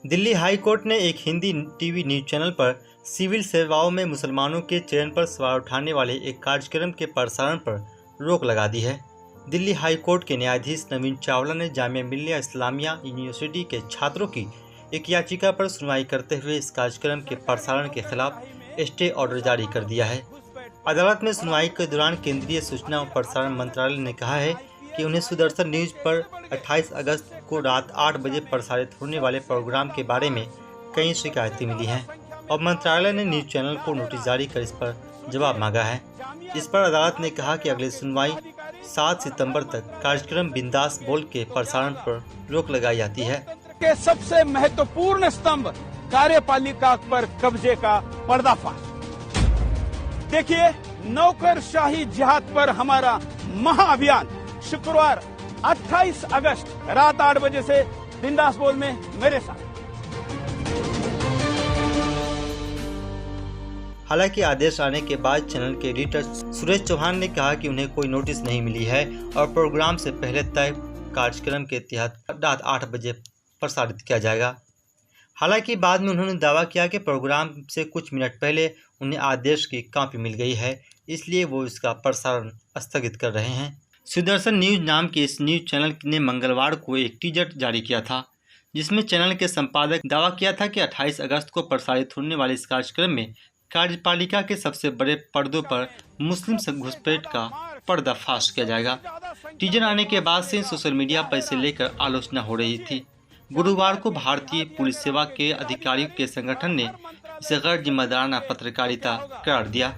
Delhi high court ने एक Hindi TV news channel पर सिविल सेवाओं में मुसलमानों के चयन पर सवाल उठाने वाले एक कार्यक्रम के प्रसारण पर रोक लगा दी है। दिल्ली हाई कोर्ट के न्यायाधीश नवीन चावला ने जामिया मिल्लिया इस्लामिया यूनिवर्सिटी के छात्रों की एक याचिका पर सुनवाई करते हुए इस कार्यक्रम के प्रसारण के खिलाफ स्टे ऑर्डर जारी कर दिया है। अदालत में सुनवाई के दौरान केंद्रीय सूचना और प्रसारण मंत्रालय ने कहा है कि उन्हें सुदर्शन न्यूज पर 28 अगस्त को रात 8 बजे प्रसारित होने वाले प्रोग्राम के बारे में कई शिकायतें मिली हैं और मंत्रालय ने न्यूज चैनल को नोटिस जारी कर इस पर जवाब मांगा है। इस पर अदालत ने कहा कि अगली सुनवाई 7 सितंबर तक कार्यक्रम बिंदास बोल के प्रसारण पर रोक लगाई जाती है। के सबसे महत्वपूर्ण स्तंभ कार्यपालिका पर कब्जे का पर्दाफाश। देखिए, नौकरशाही जिहाद पर हमारा महाअभियान शुक्रवार 28 अगस्त रात 8 बजे से बिंदास बोल में मेरे साथ। हालांकि आदेश आने के बाद चैनल के एडिटर सुरेश चौहान ने कहा कि उन्हें कोई नोटिस नहीं मिली है और प्रोग्राम से पहले तय कार्यक्रम के तहत रात 8 बजे प्रसारित किया जाएगा। हालांकि बाद में उन्होंने दावा किया कि प्रोग्राम से कुछ मिनट पहले उन्हें आदेश की कॉपी मिल गई है, इसलिए वो इसका प्रसारण स्थगित कर रहे हैं। सुदर्शन न्यूज नाम के इस न्यूज चैनल ने मंगलवार को एक टीजर जारी किया था, जिसमें चैनल के संपादक दावा किया था कि 28 अगस्त को प्रसारित होने वाले इस कार्यक्रम में कार्यपालिका के सबसे बड़े पर्दों पर मुस्लिम घुसपैठ का पर्दाफाश किया जाएगा। टीजर आने के बाद से सोशल मीडिया पर इसे लेकर आलोचना हो रही थी। गुरुवार को भारतीय पुलिस सेवा के अधिकारियों के संगठन ने इसे गैर जिम्मेदाराना पत्रकारिता करार दिया।